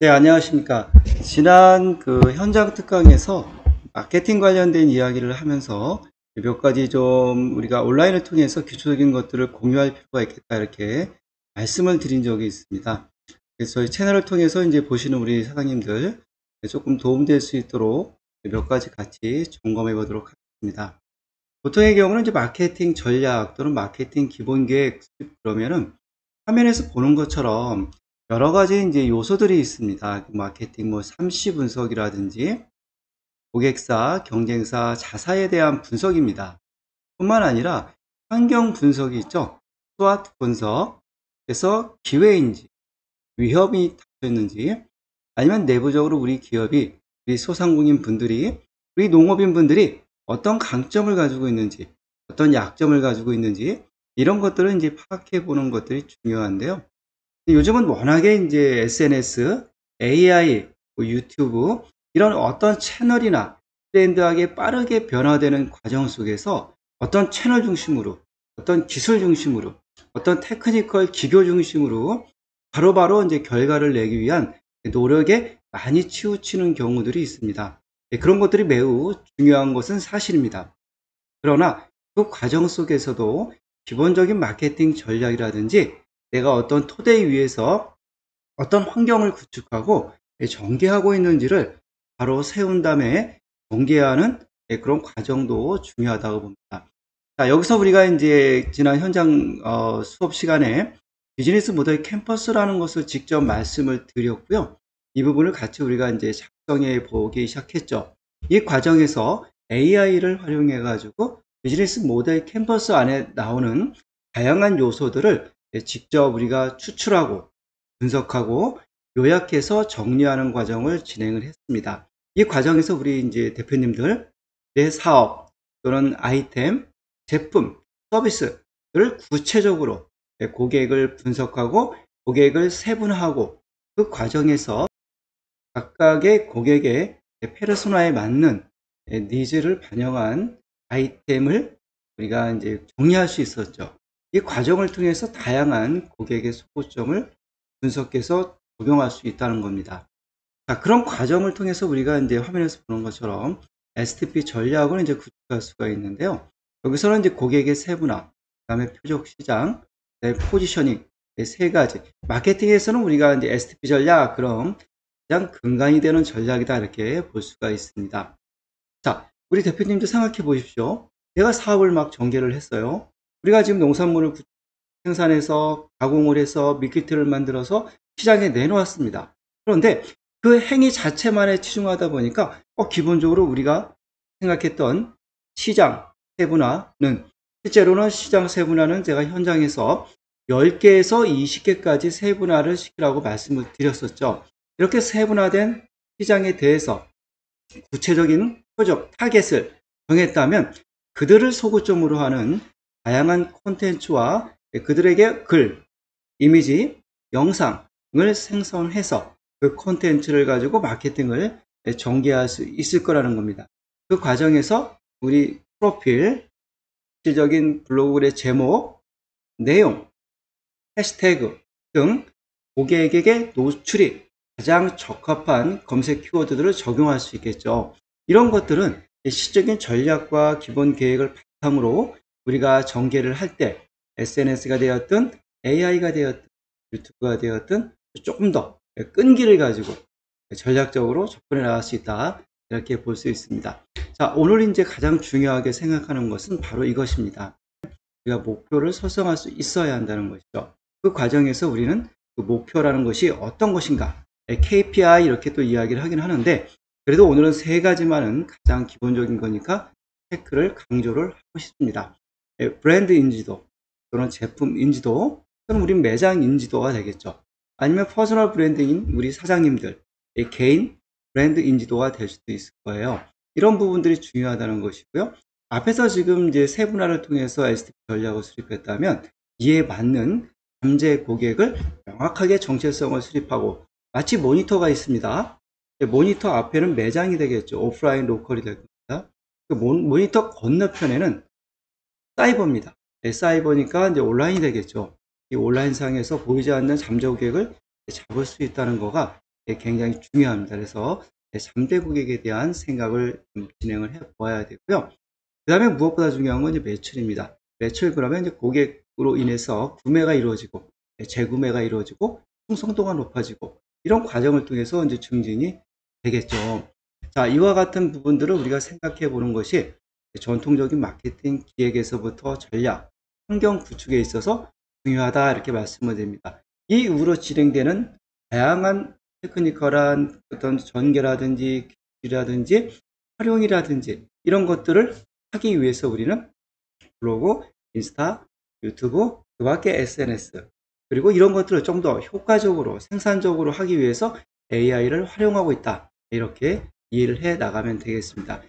네, 안녕하십니까. 지난 현장 특강에서 마케팅 관련된 이야기를 하면서 몇 가지 좀 우리가 온라인을 통해서 기초적인 것들을 공유할 필요가 있겠다, 이렇게 말씀을 드린 적이 있습니다. 그래서 저희 채널을 통해서 이제 보시는 우리 사장님들 조금 도움될 수 있도록 몇 가지 같이 점검해 보도록 하겠습니다. 보통의 경우는 이제 마케팅 전략 또는 마케팅 기본 계획, 그러면은 화면에서 보는 것처럼 여러 가지 이제 요소들이 있습니다. 마케팅 3C 분석이라든지 고객사, 경쟁사, 자사에 대한 분석입니다. 뿐만 아니라 환경 분석이 있죠. 스와트 분석, 그래서 기회인지, 위협이 닥쳐 있는지, 아니면 내부적으로 우리 기업이, 우리 소상공인 분들이, 우리 농업인 분들이 어떤 강점을 가지고 있는지, 어떤 약점을 가지고 있는지, 이런 것들을 이제 파악해 보는 것들이 중요한데요. 요즘은 워낙에 이제 SNS, AI, 유튜브, 이런 어떤 채널이나 트렌드하게 빠르게 변화되는 과정 속에서 어떤 채널 중심으로, 어떤 기술 중심으로, 어떤 테크니컬 기교 중심으로 바로바로 이제 결과를 내기 위한 노력에 많이 치우치는 경우들이 있습니다. 그런 것들이 매우 중요한 것은 사실입니다. 그러나 그 과정 속에서도 기본적인 마케팅 전략이라든지 내가 어떤 토대 위에서 어떤 환경을 구축하고 전개하고 있는지를 바로 세운 다음에 전개하는 그런 과정도 중요하다고 봅니다. 자, 여기서 우리가 이제 지난 현장 수업 시간에 비즈니스 모델 캠퍼스라는 것을 직접 말씀을 드렸고요. 이 부분을 같이 우리가 이제 작성해 보기 시작했죠. 이 과정에서 AI를 활용해 가지고 비즈니스 모델 캠퍼스 안에 나오는 다양한 요소들을 직접 우리가 추출하고 분석하고 요약해서 정리하는 과정을 진행을 했습니다. 이 과정에서 우리 이제 대표님들 내 사업 또는 아이템, 제품, 서비스를 구체적으로 고객을 분석하고 고객을 세분화하고 그 과정에서 각각의 고객의 페르소나에 맞는 니즈를 반영한 아이템을 우리가 이제 정리할 수 있었죠. 이 과정을 통해서 다양한 고객의 소구점을 분석해서 적용할 수 있다는 겁니다. 자, 그런 과정을 통해서 우리가 이제 화면에서 보는 것처럼 STP 전략을 이제 구축할 수가 있는데요. 여기서는 이제 고객의 세분화, 그다음에 표적 시장, 포지셔닝, 세 가지. 마케팅에서는 우리가 이제 STP 전략, 그럼 가장 근간이 되는 전략이다, 이렇게 볼 수가 있습니다. 자, 우리 대표님도 생각해 보십시오. 내가 사업을 막 전개를 했어요. 우리가 지금 농산물을 생산해서 가공을 해서 밀키트를 만들어서 시장에 내놓았습니다. 그런데 그 행위 자체만에 치중하다 보니까 기본적으로 우리가 생각했던 시장 세분화는, 실제로는 시장 세분화는 제가 현장에서 10개에서 20개까지 세분화를 시키라고 말씀을 드렸었죠. 이렇게 세분화된 시장에 대해서 구체적인 표적, 타겟을 정했다면 그들을 소구점으로 하는 다양한 콘텐츠와 그들에게 글, 이미지, 영상을 생성해서 그 콘텐츠를 가지고 마케팅을 전개할 수 있을 거라는 겁니다. 그 과정에서 우리 프로필, 실질적인 블로그의 제목, 내용, 해시태그 등 고객에게 노출이 가장 적합한 검색 키워드들을 적용할 수 있겠죠. 이런 것들은 시적인 전략과 기본 계획을 바탕으로 우리가 전개를 할 때 SNS가 되었든 AI가 되었든 유튜브가 되었든 조금 더 끈기를 가지고 전략적으로 접근해 나갈 수 있다, 이렇게 볼 수 있습니다. 자, 오늘 이제 가장 중요하게 생각하는 것은 바로 이것입니다. 우리가 목표를 설정할 수 있어야 한다는 것이죠. 그 과정에서 우리는 그 목표라는 것이 어떤 것인가, KPI 이렇게 또 이야기를 하긴 하는데, 그래도 오늘은 세 가지만은 가장 기본적인 거니까 체크를 강조를 하고 싶습니다. 브랜드 인지도 또는 제품 인지도 또는 우리 매장 인지도가 되겠죠. 아니면 퍼스널 브랜드인 우리 사장님들 개인 브랜드 인지도가 될 수도 있을 거예요. 이런 부분들이 중요하다는 것이고요. 앞에서 지금 이제 세분화를 통해서 STP 전략을 수립했다면 이에 맞는 잠재 고객을 명확하게 정체성을 수립하고, 마치 모니터가 있습니다. 모니터 앞에는 매장이 되겠죠. 오프라인 로컬이 될 겁니다. 그 모니터 건너편에는 사이버입니다. 사이버니까 이제 온라인이 되겠죠. 이 온라인 상에서 보이지 않는 잠재 고객을 잡을 수 있다는 거가 굉장히 중요합니다. 그래서 잠재 고객에 대한 생각을 좀 진행을 해 보아야 되고요. 그 다음에 무엇보다 중요한 건 이제 매출입니다. 매출 그러면 이제 고객으로 인해서 구매가 이루어지고 재구매가 이루어지고 충성도가 높아지고 이런 과정을 통해서 이제 증진이 되겠죠. 자, 이와 같은 부분들을 우리가 생각해 보는 것이 전통적인 마케팅 기획에서부터 전략, 환경 구축에 있어서 중요하다 이렇게 말씀을 드립니다. 이 이후로 진행되는 다양한 테크니컬한 어떤 전개라든지 기술이라든지 활용이라든지 이런 것들을 하기 위해서 우리는 블로그, 인스타, 유튜브, 그 밖에 SNS 그리고 이런 것들을 좀 더 효과적으로 생산적으로 하기 위해서 AI를 활용하고 있다. 이렇게 이해를 해 나가면 되겠습니다.